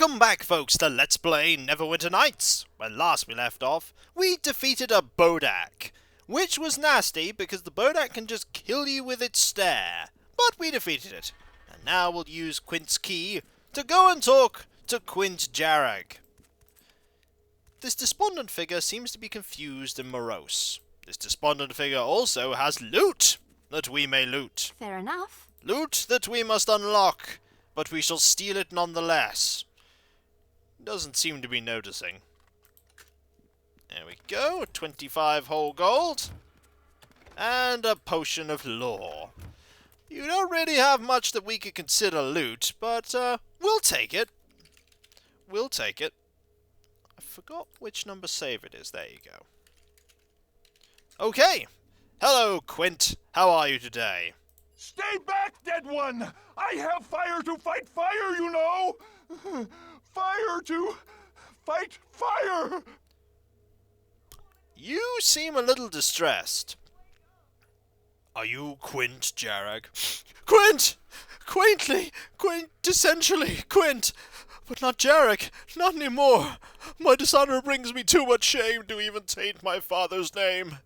Welcome back, folks, to Let's Play Neverwinter Nights. When last we left off, we defeated a Bodak, which was nasty because the Bodak can just kill you with its stare. But we defeated it, and now we'll use Quint's key to go and talk to Quint Jarag. This despondent figure seems to be confused and morose. This despondent figure also has loot that we may loot. Fair enough. Loot that we must unlock, but we shall steal it nonetheless. Doesn't seem to be noticing. There we go, 25 whole gold. And a potion of lore. You don't really have much that we could consider loot, but we'll take it. We'll take it. I forgot which number save it is. There you go. Okay. Hello, Quint. How are you today? Stay back, dead one! I have fire to fight fire, you know! Fire to fight fire! You seem a little distressed. Are you Quint, Jarag? Quint! Quaintly! Quintessentially Quint! But not Jarag, not anymore! My dishonor brings me too much shame to even taint my father's name.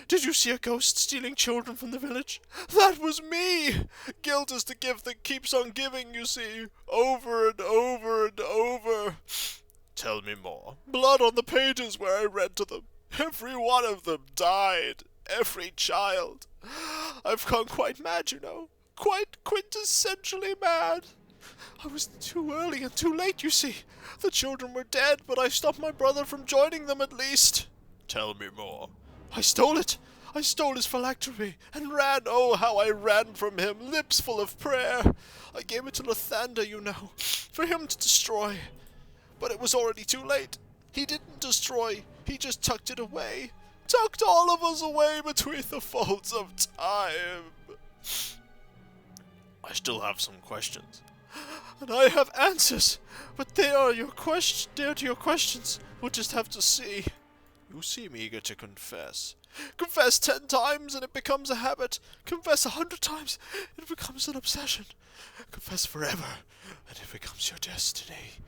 Did you see a ghost stealing children from the village? That was me! Guilt is the gift that keeps on giving, you see. Over and over and over. Tell me more. Blood on the pages where I read to them. Every one of them died. Every child. I've gone quite mad, you know. Quite quintessentially mad. I was too early and too late, you see. The children were dead, but I stopped my brother from joining them at least. Tell me more. I stole it. I stole his phylactery and ran. Oh, how I ran from him, lips full of prayer. I gave it to Lathander, you know, for him to destroy. But it was already too late. He didn't destroy. He just tucked it away. Tucked all of us away between the folds of time. I still have some questions. And I have answers. But they are to your questions. We'll just have to see. You seem eager to confess. Confess 10 times and it becomes a habit. Confess 100 times, it becomes an obsession. Confess forever, and it becomes your destiny.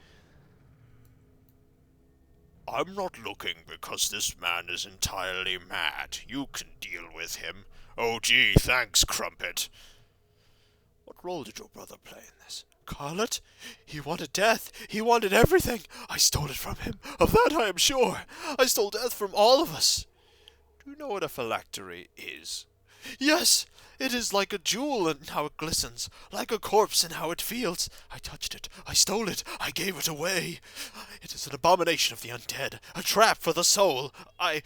I'm not looking because this man is entirely mad. You can deal with him. Oh gee, thanks, Crumpet. What role did your brother play in this? Carllet? He wanted death. He wanted everything. I stole it from him. Of that I am sure. I stole death from all of us. Do you know what a phylactery is? Yes, it is like a jewel and how it glistens, like a corpse and how it feels. I touched it. I stole it. I gave it away. It is an abomination of the undead, a trap for the soul. I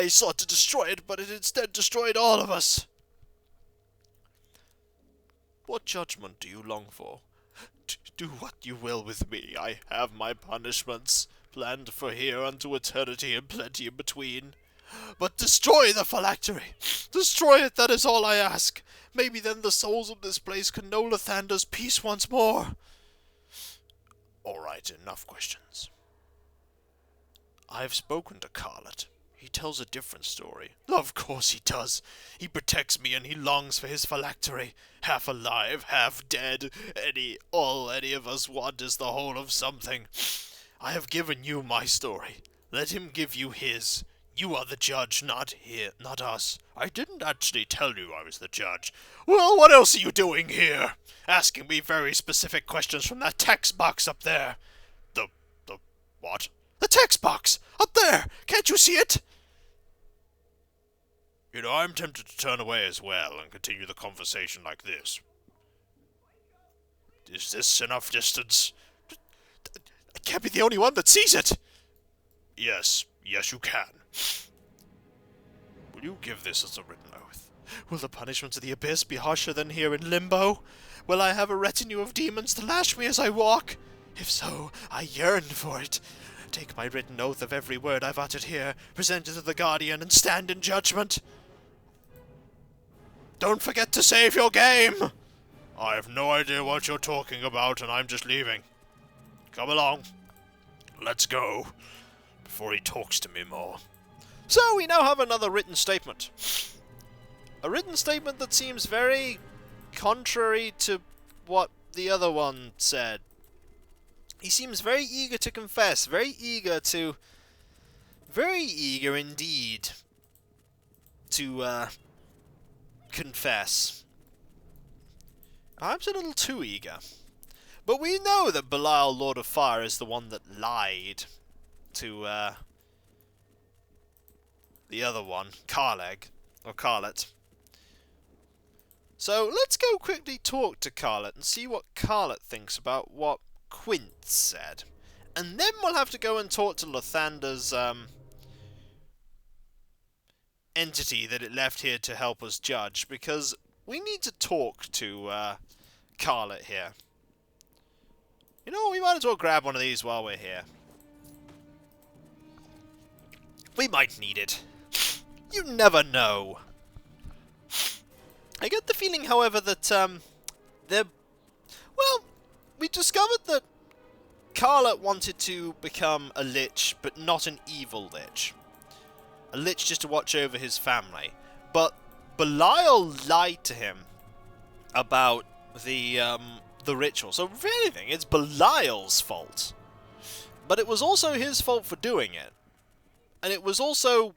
sought to destroy it, but it instead destroyed all of us. What judgment do you long for? Do what you will with me. I have my punishments planned for here unto eternity and plenty in between. But destroy the phylactery. Destroy it, that is all I ask. Maybe then the souls of this place can know Lathander's peace once more. All right, enough questions. I've spoken to Carllet. He tells a different story. Of course he does. He protects me and he longs for his phylactery. Half alive, half dead. All any of us want is the whole of something. I have given you my story. Let him give you his. You are the judge, not us. I didn't actually tell you I was the judge. Well, what else are you doing here? Asking me very specific questions from that text box up there. The what? The text box! Up there! Can't you see it? You know, I'm tempted to turn away as well and continue the conversation like this. Is this enough distance? I can't be the only one that sees it! Yes, you can. Will you give this as a written oath? Will the punishments of the abyss be harsher than here in limbo? Will I have a retinue of demons to lash me as I walk? If so, I yearn for it. Take my written oath of every word I've uttered here, present it to the Guardian, and stand in judgment. Don't forget to save your game! I have no idea what you're talking about, and I'm just leaving. Come along. Let's go, before he talks to me more. So, we now have another written statement. A written statement that seems very contrary to what the other one said. He seems very eager to confess, very eager indeed to confess. Perhaps a little too eager. But we know that Belial, Lord of Fire, is the one that lied to the other one, Carllet. So let's go quickly talk to Carllet and see what Carllet thinks about what Quint said. And then we'll have to go and talk to Lathander's entity that it left here to help us judge, because we need to talk to Carllet here. You know, we might as well grab one of these while we're here. We might need it. You never know. I get the feeling, however, that we discovered that Carllet wanted to become a lich, but not an evil lich. A lich just to watch over his family. But Belial lied to him about the ritual. So, if anything, it's Belial's fault. But it was also his fault for doing it. And it was also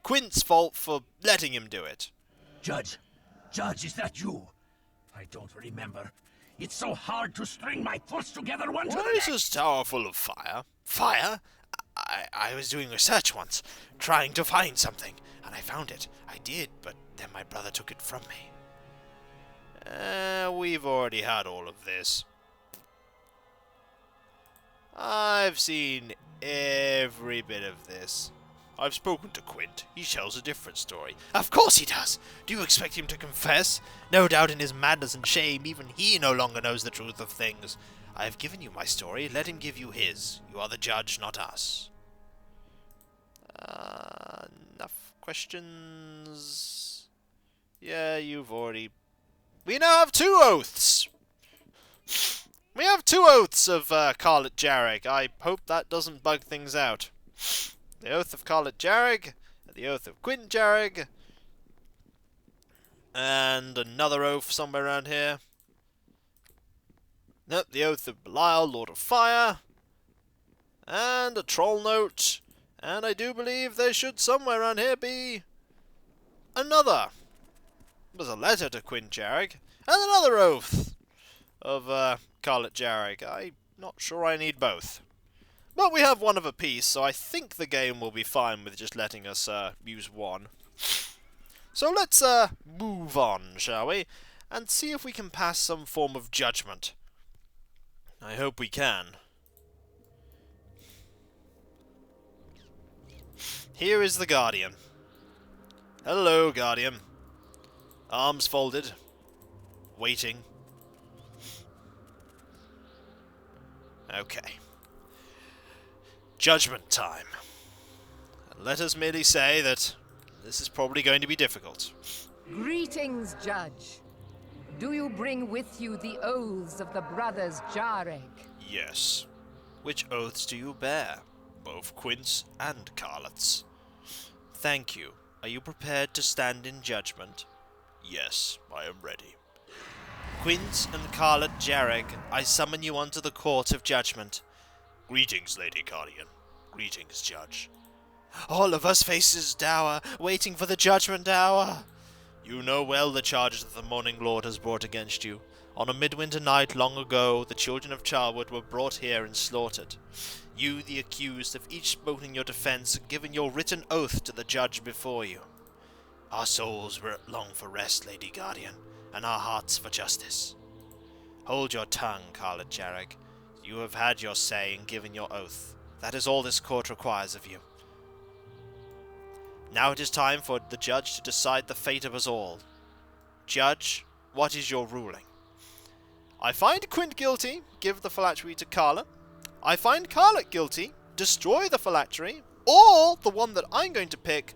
Quint's fault for letting him do it. Judge, is that you? I don't remember. It's so hard to string my thoughts together one to the Why is next. this tower full of fire? Fire? I was doing research once, trying to find something, and I found it. I did, but then my brother took it from me. We've already had all of this. I've seen every bit of this. I've spoken to Quint. He tells a different story. Of course he does! Do you expect him to confess? No doubt in his madness and shame, even he no longer knows the truth of things. I have given you my story, let him give you his. You are the judge, not us. Enough questions? Yeah, you've already... We now have 2 oaths! We have 2 oaths of Carllet Jarag. I hope that doesn't bug things out. The oath of Carllet Jarag, the oath of Quint Jarag, and another oath somewhere around here. Nope, the oath of Belial, Lord of Fire, and a troll note, and I do believe there should somewhere around here be another. There's a letter to Quint Jarag, and another oath of Carllet Jarag. I'm not sure I need both. But we have one of a piece, so I think the game will be fine with just letting us use one. So let's move on, shall we? And see if we can pass some form of judgment. I hope we can. Here is the Guardian. Hello, Guardian. Arms folded. Waiting. Okay. Judgment time. Let us merely say that this is probably going to be difficult. Greetings, Judge. Do you bring with you the oaths of the brothers Jarag? Yes. Which oaths do you bear? Both Quint's and Carlet's. Thank you. Are you prepared to stand in judgment? Yes, I am ready. Quint and Carllet Jarag, I summon you unto the court of judgment. Greetings, Lady Guardian. Greetings, Judge. All of us faces dour, waiting for the judgment hour. You know well the charges that the Morning Lord has brought against you. On a midwinter night long ago, the children of Charwood were brought here and slaughtered. You, the accused, have each spoken your defence and given your written oath to the judge before you. Our souls long for rest, Lady Guardian, and our hearts for justice. Hold your tongue, Carllet Jarag. You have had your say and given your oath. That is all this court requires of you. Now it is time for the judge to decide the fate of us all. Judge, what is your ruling? I find Quint guilty, give the phylactery to Carllet. I find Carllet guilty, destroy the phylactery. Or, the one that I'm going to pick,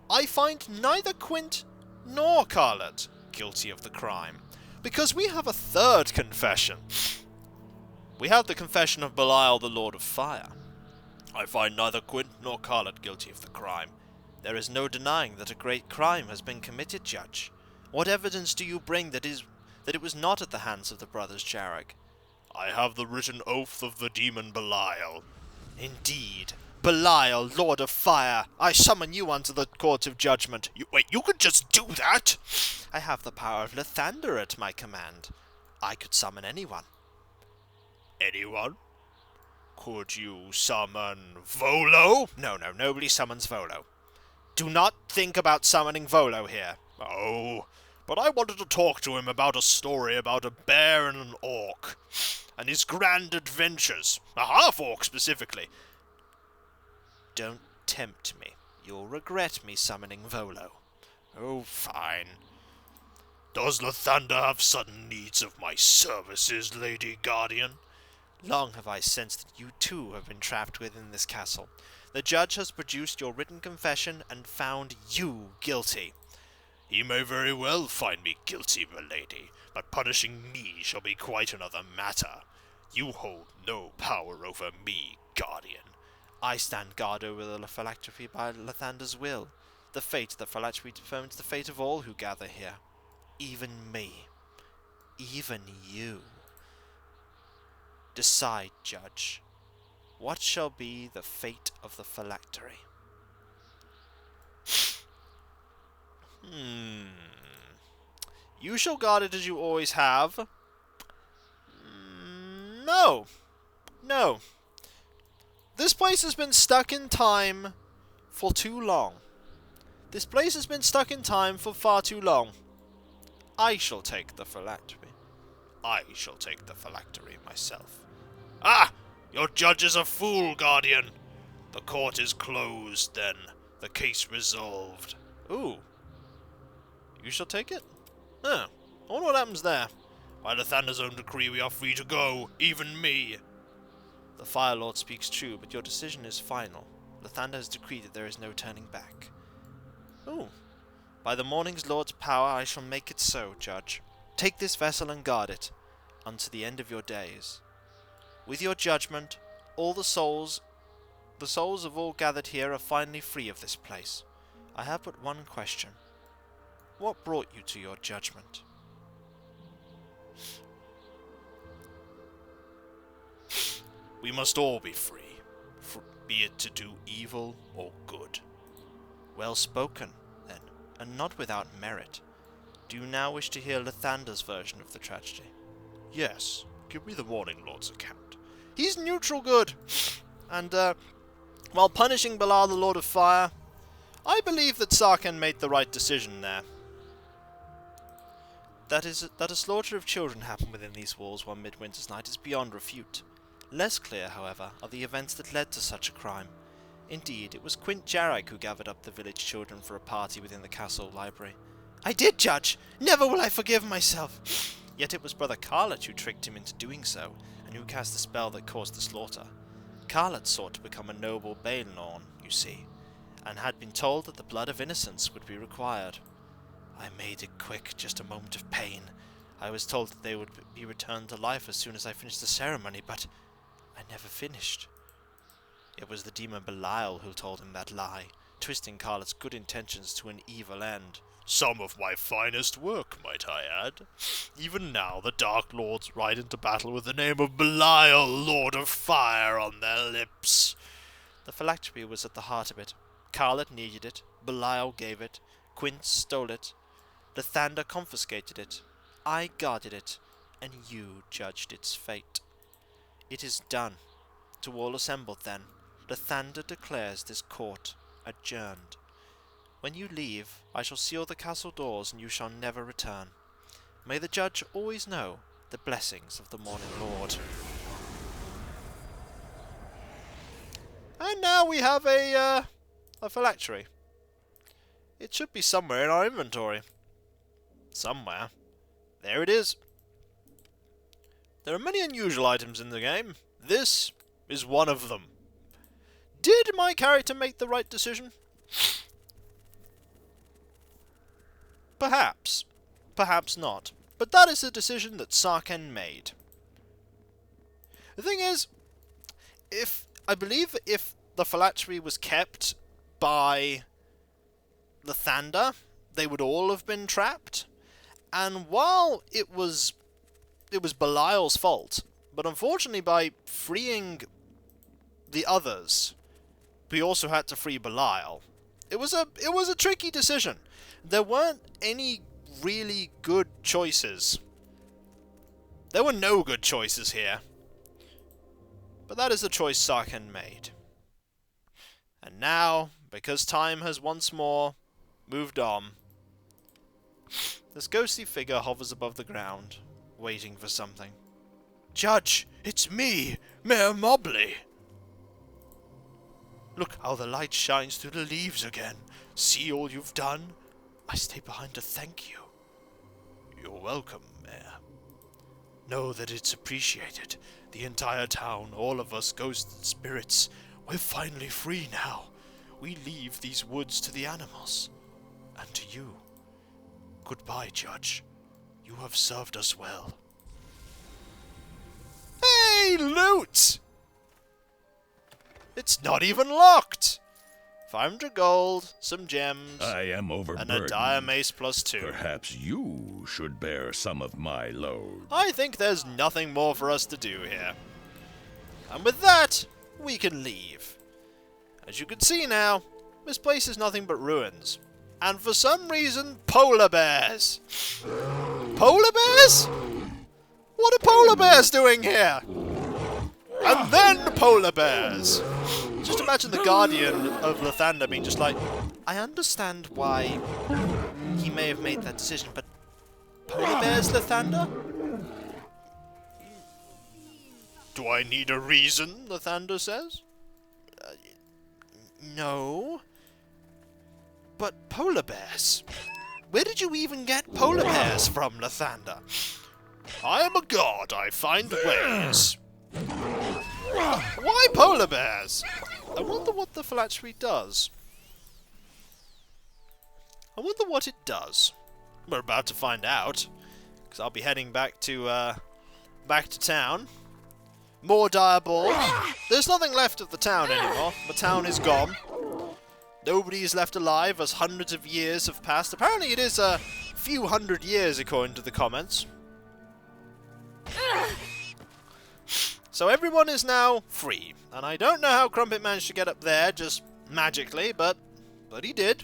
I find neither Quint nor Carllet guilty of the crime. Because we have a third confession. We have the confession of Belial, the Lord of Fire. I find neither Quint nor Carllet guilty of the crime. There is no denying that a great crime has been committed, Judge. What evidence do you bring that it was not at the hands of the brothers Jarag? I have the written oath of the demon Belial. Indeed. Belial, Lord of Fire, I summon you unto the court of judgment. Wait, you could just do that? I have the power of Lathander at my command. I could summon anyone. Anyone? Could you summon Volo? No, nobody summons Volo. Do not think about summoning Volo here. Oh, but I wanted to talk to him about a story about a bear and an orc, and his grand adventures. A half-orc, specifically. Don't tempt me. You'll regret me summoning Volo. Oh, fine. Does Lathander have sudden needs of my services, Lady Guardian? Long have I sensed that you too have been trapped within this castle. The judge has produced your written confession and found you guilty. He may very well find me guilty, milady, but punishing me shall be quite another matter. You hold no power over me, Guardian. I stand guard over the phylactery by Lathander's will. The fate of the phylactery determines the fate of all who gather here. Even me. Even you. Decide, Judge. What shall be the fate of the phylactery? You shall guard it as you always have. No. This place has been stuck in time for too long. This place has been stuck in time for far too long. I shall take the phylactery. I shall take the phylactery myself. Ah! Your judge is a fool, Guardian. The court is closed, then. The case resolved. Ooh. You shall take it? Huh. I wonder what happens there. By Lathander's own decree, we are free to go. Even me. The Fire Lord speaks true, but your decision is final. Lathander has decreed that there is no turning back. Ooh. By the morning's Lord's power, I shall make it so, Judge. Take this vessel and guard it, unto the end of your days. With your judgment, all the souls of all gathered here are finally free of this place. I have but one question. What brought you to your judgment? We must all be free, be it to do evil or good. Well spoken, then, and not without merit. Do you now wish to hear Lathander's version of the tragedy? Yes, give me the Morning Lord's account. He's neutral good, and while punishing Belial the Lord of Fire, I believe that Sar'ken made the right decision there. That a slaughter of children happened within these walls one midwinter's night is beyond refute. Less clear, however, are the events that led to such a crime. Indeed, it was Quint Jarag who gathered up the village children for a party within the castle library. I did, Judge! Never will I forgive myself! Yet it was Brother Carllet who tricked him into doing so, and who cast the spell that caused the slaughter. Carllet sought to become a noble Baelnorn, you see, and had been told that the blood of innocence would be required. I made it quick, just a moment of pain. I was told that they would be returned to life as soon as I finished the ceremony, but I never finished. It was the demon Belial who told him that lie, twisting Carlet's good intentions to an evil end. Some of my finest work, might I add. Even now the Dark Lords ride into battle with the name of Belial, Lord of Fire, on their lips. The phylactery was at the heart of it. Carlet needed it, Belial gave it, Quint stole it, Lathander confiscated it, I guarded it, and you judged its fate. It is done. To all assembled then, Lathander declares this court adjourned. When you leave, I shall seal the castle doors and you shall never return. May the judge always know the blessings of the Morning Lord. And now we have a phylactery. It should be somewhere in our inventory. Somewhere. There it is. There are many unusual items in the game. This is one of them. Did my character make the right decision? Perhaps. Perhaps not. But that is a decision that Sar'ken made. The thing is, I believe if the phylactery was kept by Lathander, they would all have been trapped. And while it was Belial's fault, but unfortunately by freeing the others, we also had to free Belial. It was a tricky decision. There weren't any really good choices. There were no good choices here. But that is the choice Sar'ken made. And now, because time has once more moved on, this ghostly figure hovers above the ground, waiting for something. Judge, it's me, Mayor Mobley. Look how the light shines through the leaves again. See all you've done? I stay behind to thank you. You're welcome, Mayor. Know that it's appreciated. The entire town, all of us ghosts and spirits, we're finally free now. We leave these woods to the animals. And to you. Goodbye, Judge. You have served us well. Hey, loot! It's not even locked! 500 gold, some gems, I am and overburdened. a dire mace +2. Perhaps you should bear some of my load. I think there's nothing more for us to do here. And with that, we can leave. As you can see now, this place is nothing but ruins. And for some reason, polar bears. Polar bears? What are polar bears doing here? And then polar bears. Just imagine the Guardian of Lathander being just like, I understand why he may have made that decision, but polar bears, Lathander? Do I need a reason, Lathander says? No. But polar bears? Where did you even get polar bears from, Lathander? I am a god, I find ways. Why polar bears? I wonder what the phylactery does. I wonder what it does. We're about to find out, because I'll be heading back to town. More dire balls. There's nothing left of the town anymore. The town is gone. Nobody is left alive as hundreds of years have passed. Apparently it is a few hundred years according to the comments. So everyone is now free. And I don't know how Crumpet managed to get up there just magically, but he did.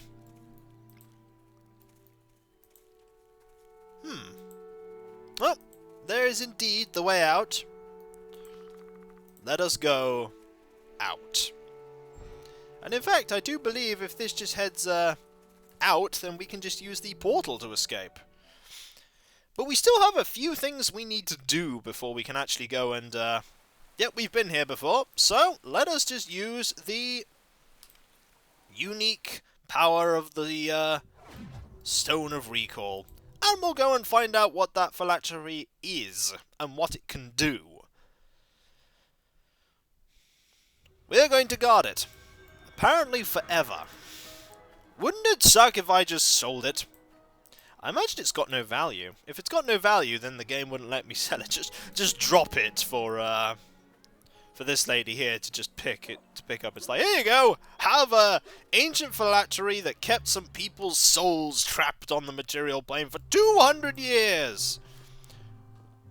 Well, there is indeed the way out. Let us go out. And in fact, I do believe if this just heads out, then we can just use the portal to escape. But we still have a few things we need to do before we can actually go and... Yep, we've been here before, so let us just use the unique power of the Stone of Recall. And we'll go and find out what that phylactery is, and what it can do. We're going to guard it. Apparently forever. Wouldn't it suck if I just sold it? I imagine it's got no value. If it's got no value, then the game wouldn't let me sell it. Just drop it for this lady here to just pick up. It's like, here you go, have a ancient phylactery that kept some people's souls trapped on the material plane for 200 years.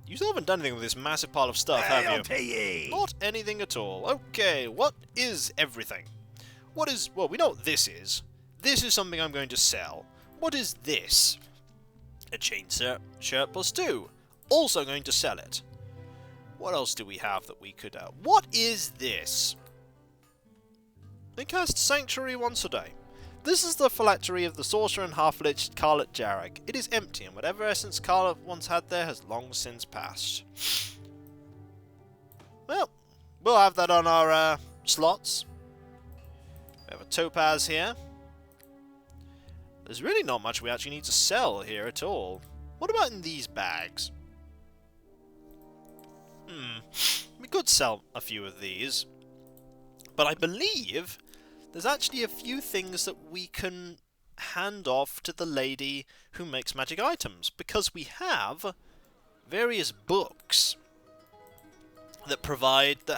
You still haven't done anything with this massive pile of stuff, have you? Pay ye. Not anything at all. Okay, what is everything? What is... Well, we know what this is. This is something I'm going to sell. What is this? A chain shirt +2. Also going to sell it. What else do we have that we could... what is this? They cast Sanctuary once a day. This is the phylactery of the sorcerer and half-lich Carllet Jarag. It is empty, and whatever essence Carllet once had there has long since passed. Well, we'll have that on our slots. We have a topaz here. There's really not much we actually need to sell here at all. What about in these bags? We could sell a few of these. But I believe there's actually a few things that we can hand off to the lady who makes magic items. Because we have various books that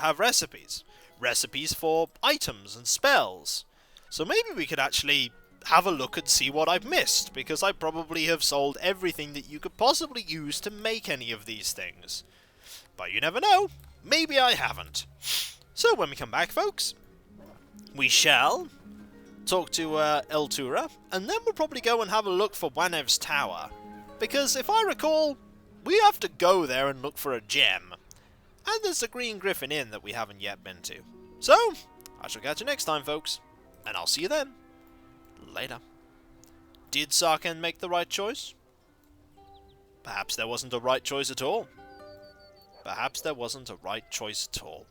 have recipes. Recipes for items and spells. So maybe we could actually have a look and see what I've missed. Because I probably have sold everything that you could possibly use to make any of these things. But you never know, maybe I haven't. So when we come back, folks, we shall talk to Eltura, and then we'll probably go and have a look for Wanev's tower. Because if I recall, we have to go there and look for a gem. And there's a Green Griffin Inn that we haven't yet been to. So, I shall catch you next time, folks. And I'll see you then. Later. Did Sar'ken make the right choice? Perhaps there wasn't a right choice at all. Perhaps there wasn't a right choice at all.